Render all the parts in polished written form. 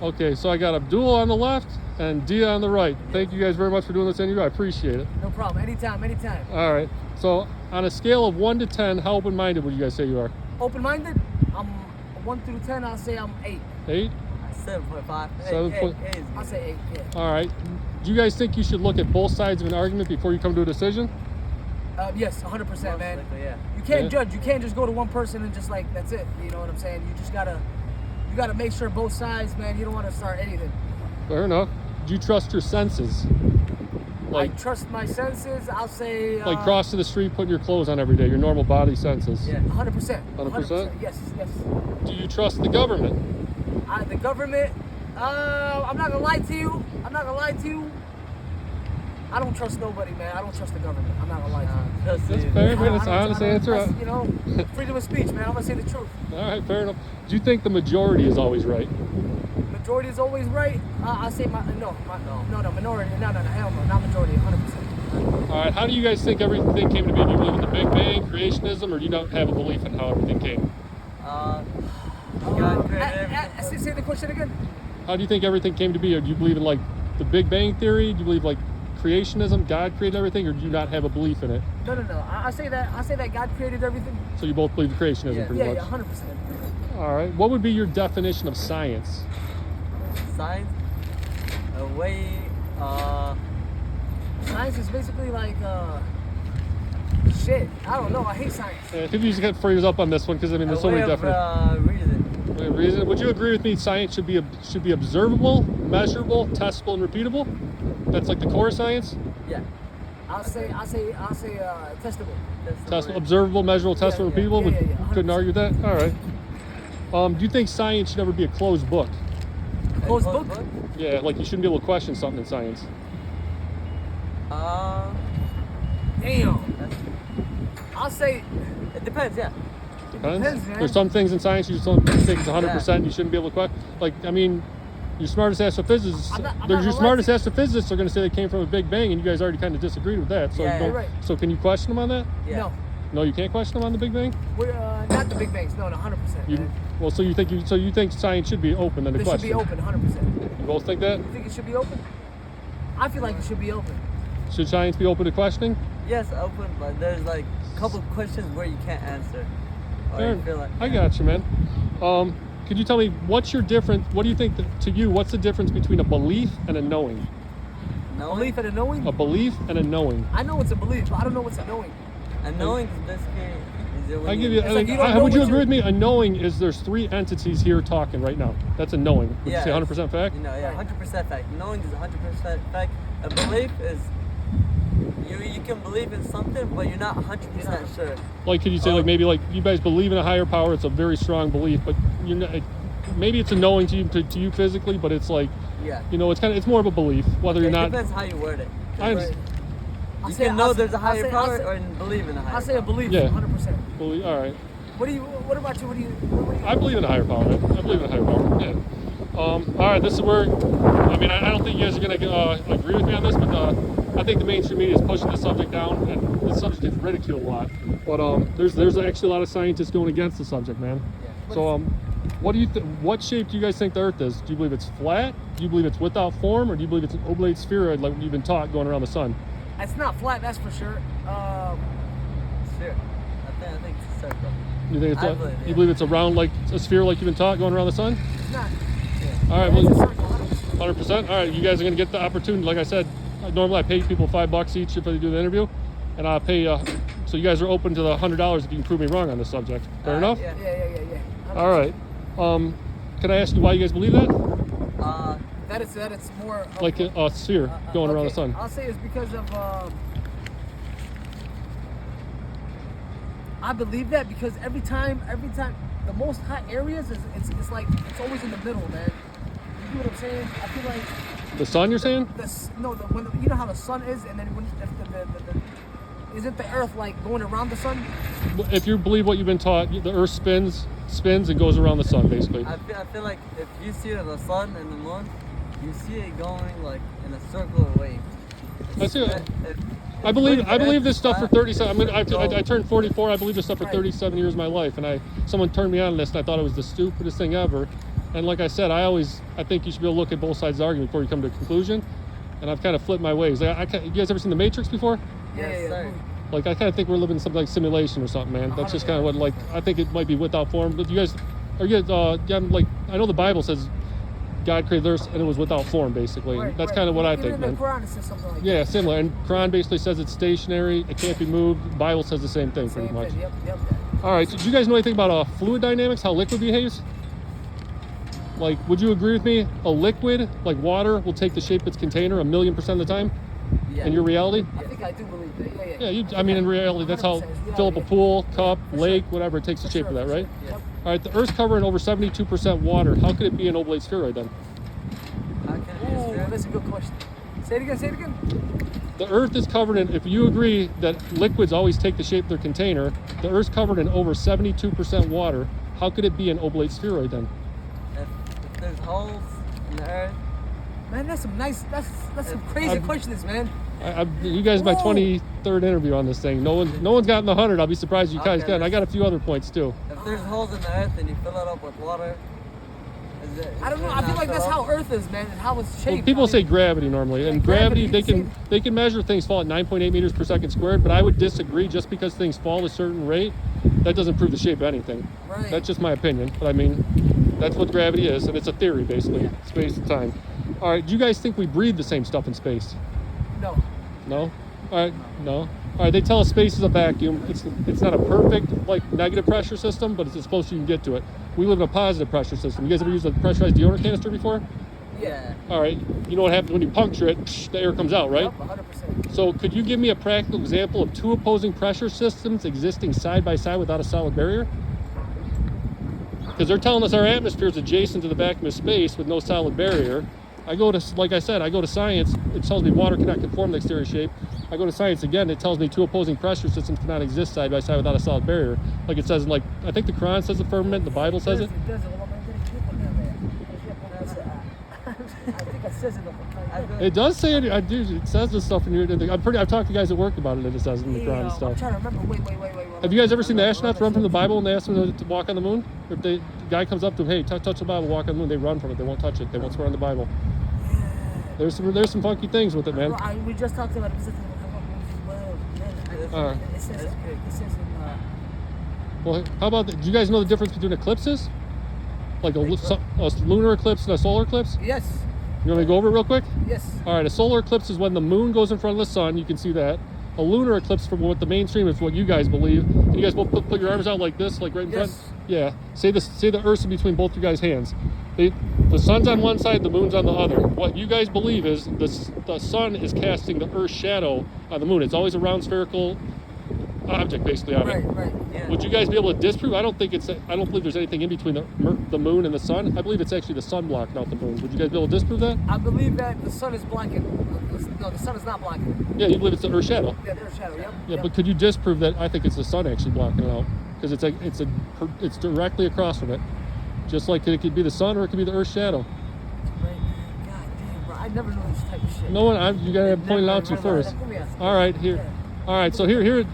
Okay, so I got Abdullah on the left and Dia on the right. Thank you guys very much for doing this interview. I appreciate it. No problem. Anytime. All right. So on a scale of 1 to 10, how open-minded would you guys say you are? Open-minded? I'm 1 through 10. I'll say I'm 8. 8? 7.5. 7. I'll say 8. Yeah. All right. Do you guys think you should look at both sides of an argument before you come to a decision? Yes, 100%, man. Likely, yeah. You can't judge. You can't just go to one person and just like that's it. You know what I'm saying? You just gotta make sure both sides, man. You don't want to start anything. Fair enough. Do you trust your senses? I trust my senses. I'll say like cross to the street, putting your clothes on every day, your normal body senses. Yeah, 100%. 100%? Yes. Do you trust the government? The government. I'm not gonna lie to you. I don't trust nobody, man. I don't trust the government. I'm not gonna lie to you. That's fair, man. That's an honest answer. You know, freedom of speech, man. I'm gonna say the truth. All right, fair enough. Do you think the majority is always right? Majority is always right. I say minority. No, hell no, not majority. 100%. All right. How do you guys think everything came to be? Do you believe in the Big Bang, creationism, or do you not have a belief in how everything came? Say the question again. How do you think everything came to be? Or do you believe in like the Big Bang theory? Do you believe like creationism, God created everything, or do you not have a belief in it? No. I say that God created everything. So you both believe in creationism, pretty much? Yeah, 100%. All right. What would be your definition of science? Science? A way, Science is basically like, shit. I don't know. I hate science. Yeah, I think you just got to freeze up on this one because I mean, there's so many reason. Reason. Would you agree with me? Science should be observable, measurable, testable, and repeatable. That's like the core of science. Yeah. I'll say testable. Testable, observable, measurable, testable, repeatable. Yeah, couldn't argue that. All right. Do you think science should ever be a closed book? Closed book? Yeah, like you shouldn't be able to question something in science. Damn. I'll say it depends. Yeah. Depends, man. There's some things in science you just don't think it's 100%. You shouldn't be able to question. Like, I mean, your smartest astrophysicists, are going to say they came from a Big Bang, and you guys already kind of disagreed with that. So, right. So can you question them on that? Yeah. No, you can't question them on the Big Bang. We're not the Big Bangs. No, 100%. Well, so you think science should be open then to question? It should be open, 100%. You both think that? You think it should be open? I feel like it should be open. Should science be open to questioning? Yes, open, but there's like a couple questions where you can't answer. I got you, man. Could you tell me what do you think to you, what's the difference between a belief and a knowing? Belief and a knowing? A belief and a knowing. I know it's a belief, but I don't know what's a knowing. A knowing is basically would you agree with me? A knowing is there's 3 entities here talking right now. That's a knowing. Would you say 100% fact? 100% fact. Knowing is 100% fact. A belief is you can believe in something, but you're not 100% sure. Like, could you say maybe you guys believe in a higher power? It's a very strong belief, but you're not. Maybe it's a knowing to you physically, but it's like it's more of a belief. Whether you're not. It depends how you word it. You can know there's a higher power or believe in a higher power. I'll say a belief, 100%. Believe, all right. What about you? What do you I believe in a higher power. I believe in a higher power. Yeah. All right. This is where. I mean, I don't think you guys are gonna agree with me on this, but I think the mainstream media is pushing this subject down, and the subject gets ridiculed a lot. But there's actually a lot of scientists going against the subject, man. Yeah. So what do you what shape do you guys think the Earth is? Do you believe it's flat? Do you believe it's without form, or do you believe it's an oblate spheroid like you've been taught going around the sun? It's not flat, that's for sure. Sphere. I think it's a circle. You think it's you believe it's a round like a sphere like you've been taught going around the sun? It's not. Yeah. All right, well, 100%. All right, you guys are gonna get the opportunity. Like I said, normally I pay people $5 each if they do the interview, and I pay. So you guys are open to the $100 if you can prove me wrong on this subject. Fair enough? Yeah. 100%. All right. Can I ask you why you guys believe that? That it's more like a sphere going around the sun. I'll say it's because of I believe that because every time the most hot areas it's like it's always in the middle, man. You know what I'm saying? I feel like the sun. You're saying? You know how the sun is, and then isn't the Earth like going around the sun? If you believe what you've been taught, the Earth spins and goes around the sun, basically. I feel like if you see the sun and the moon, you see it going like in a circle away. I believe this stuff for 37. I turned 44. I believe this stuff for 37 years of my life, and someone turned me on this, and I thought it was the stupidest thing ever. And like I said, I think you should be able to look at both sides of the argument before you come to a conclusion. And I've kind of flipped my ways. You guys ever seen The Matrix before? Yes, sir. Like, I kind of think we're living in something like simulation or something, man. That's just kind of what, like, I think it might be without form. But you guys, like, I know the Bible says God created the earth and it was without form, basically. That's kind of what I think, Even man. the Quran says something like Yeah, similar. And Quran basically says it's stationary, it can't be moved. The Bible says the same thing, pretty much. Yep. All right, so do you guys know anything about fluid dynamics, how liquid behaves? Like, would you agree with me? A liquid, like water, will take the shape of its container 1,000,000% of the time in your reality? I think I do believe that. Yeah, I mean, in reality, that's how 100% fill up a pool, cup, lake, whatever, it takes the shape of that, right? Yes. All right, the Earth's covered in over 72% water. How could it be an oblate spheroid then? How can it be Ooh, sphere? that's a good question. Say it again. The Earth is covered in, if you agree that liquids always take the shape of their container, the Earth's covered in over 72% water. How could it be an oblate spheroid then? If there's holes in the earth, Man, that's some crazy questions, man. You guys, my Whoa. 23rd interview on this thing. No one's gotten the 100. I'll be surprised you guys Okay, get. I got a few other points too. if there's holes in the earth and you fill it up with water, I don't know. I feel like that's how Earth is, man, and how it's shaped. Well, people I say mean, gravity normally, and like gravity gravity, they can measure things fall at 9.8 meters per second squared. But I would disagree. Just because things fall at a certain rate, that doesn't prove the shape of anything. Right. That's just my opinion. But I mean, that's what gravity is, and it's a theory basically. Space and time. All right. Do you guys think we breathe the same stuff in space? No. No. All right. No. All right. They tell us space is a vacuum. It's not a perfect like negative pressure system, but it's as close as you can get to it. We live in a positive pressure system. You guys ever used a pressurized deodorant canister before? Yeah. All right. You know what happens when you puncture it? The air comes out, right? Yep, 100%. So could you give me a practical example of two opposing pressure systems existing side by side without a solid barrier? Because they're telling us our atmosphere is adjacent to the vacuum of space with no solid barrier. Like I said, I go to science, it tells me water cannot conform to the exterior shape. I go to science again, it tells me two opposing pressure systems cannot exist side by side without a solid barrier. Like it says in, like, I think the Quran says the firmament, the Bible says it. I think it says it. It does say it. It says this stuff in your. I've talked to guys at work about it. And it says in the Quran and I'm stuff. trying to remember. Wait. Have you guys ever seen the astronauts run from the Bible and they ask them to walk on the moon? If the guy comes up to them, hey, touch the Bible, walk on the moon, they run from it. They won't touch it. They won't swear on the Bible. There's some funky things with it, man. We just talked about it. All right. It says in. Well, how about do you guys know the difference between eclipses? Like a lunar eclipse and a solar eclipse? Yes. You want me to go over it real quick? Yes. All right, a solar eclipse is when the moon goes in front of the sun. You can see that. A lunar eclipse, from what the mainstream is, what you guys believe. Can you guys both put your arms out like this, like right in front? Yeah. Say the Earth's in between both you guys' hands. The sun's on one side, the moon's on the other. What you guys believe is the sun is casting the Earth's shadow on the moon. It's always a round spherical object, basically, on it. Right. Yeah. Would you guys be able to disprove? I don't believe there's anything in between the moon and the sun. I believe it's actually the sun blocking out the moon. Would you guys be able to disprove that? I believe that the sun is blocking. No, the sun is not blocking. Yeah, you believe it's the Earth's shadow. Yeah, there's shadow. Yep. Yeah, but could you disprove that? I think it's the sun actually blocking it out because it's directly across from it. Just like it could be the sun or it could be the Earth's shadow. Right. God damn, bro. I never know this type of shit. No one, you gotta point it out to you first. All right, here. All right, so here,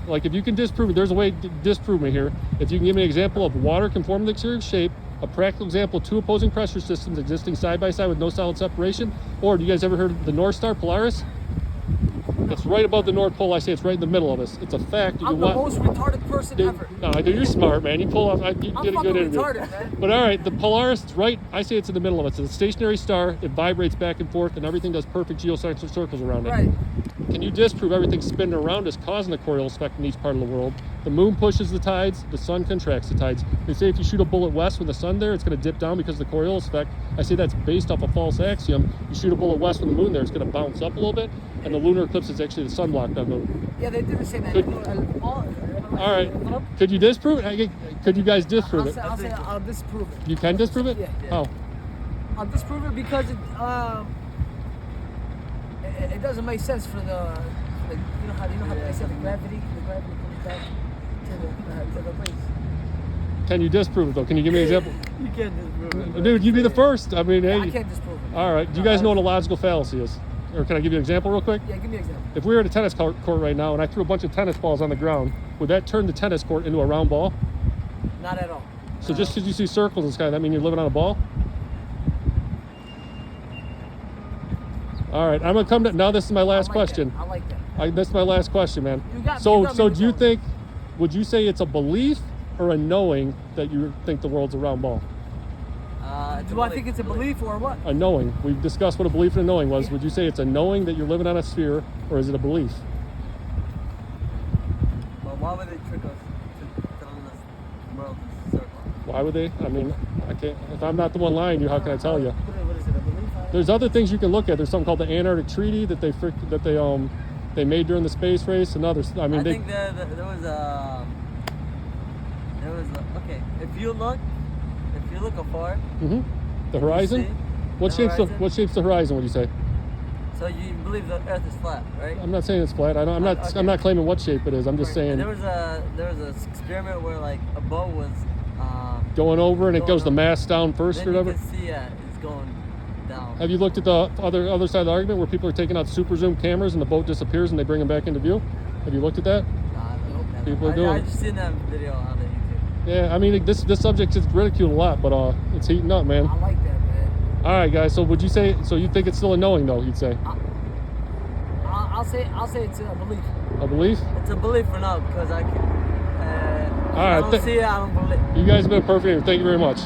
if you can disprove it, there's a way to disprove me here. If you can give me an example of water conforming to the exterior shape, a practical example of two opposing pressure systems existing side by side with no solid separation, or do you guys ever heard of the North Star, Polaris? It's right above the North Pole. I say it's right in the middle of us. It's a fact. I'm the most retarded person ever. No, dude, you're smart, man. You pull off. You I'm did a good fucking interview. retarded, man. But all right, the Polaris, it's right. I say it's in the middle of it. It's a stationary star. It vibrates back and forth, and everything does perfect geocentric circles around it. Right. Can you disprove everything spinning around us causing the Coriolis effect in each part of the world? The moon pushes the tides, the sun contracts the tides. They say if you shoot a bullet west with the sun there, it's going to dip down because of the Coriolis effect. I say that's based off a false axiom. You shoot a bullet west with the moon there, it's going to bounce up a little bit, and the lunar eclipse is actually the sun blocked on the moon. Yeah, they didn't say that. All right. Could you disprove it? Could you guys disprove it? I'll disprove it. You can disprove it? Yeah. How? I'll disprove it because it doesn't make sense for the you know how they say the gravity comes back to the place. Can you disprove it though? Can you give me an example? You can't disprove it. Dude, you'd be the first. I mean, Yeah, hey. I can't disprove it. All right. Do you guys know what a logical fallacy is? Or can I give you an example real quick? Yeah, give me an example. If we were at a tennis court right now and I threw a bunch of tennis balls on the ground, would that turn the tennis court into a round ball? Not at all. So just because you see circles in the sky, that mean you're living on a ball? All right, I'm gonna come to now. This is my last question. I like that. This is my last question, man. You got me So with do you that one. think? Would you say it's a belief or a knowing that you think the world's a round ball? Do I think it's a belief or what? A knowing. We've discussed what a belief and a knowing was. Would you say it's a knowing that you're living on a sphere, or is it a belief? Well, why would they trick us to telling us the world is a circle? Why would they? I mean, I can't. If I'm not the one lying to you, how can I tell you? What is it? A belief? There's other things you can look at. There's something called the Antarctic Treaty that they made during the space race, and others. I mean, I think there was okay. If you look afar, the horizon. see What the shapes horizon? What shapes the horizon? Would you say? so you believe the Earth is flat, right? I'm not saying it's flat. I'm not. Okay. I'm not claiming what shape it is. I'm just saying There was a experiment where like a boat was going over and it going goes the over. mast down first Then or you whatever. can see it's going down. Have you looked at the other side of the argument where people are taking out super zoom cameras and the boat disappears and they bring them back into view? Have you looked at that? Nah, People are doing I it. just seen that video on the YouTube. Yeah, I mean this subject is ridiculed a lot, but it's heating up, man. I like that, man. All right, guys. So would you say? So you think it's still a knowing, though? You'd say I'll say it's a belief. a belief. It's a belief for now because I can. All right, I don't see it. I don't believe. You guys have been perfect. Thank you very much.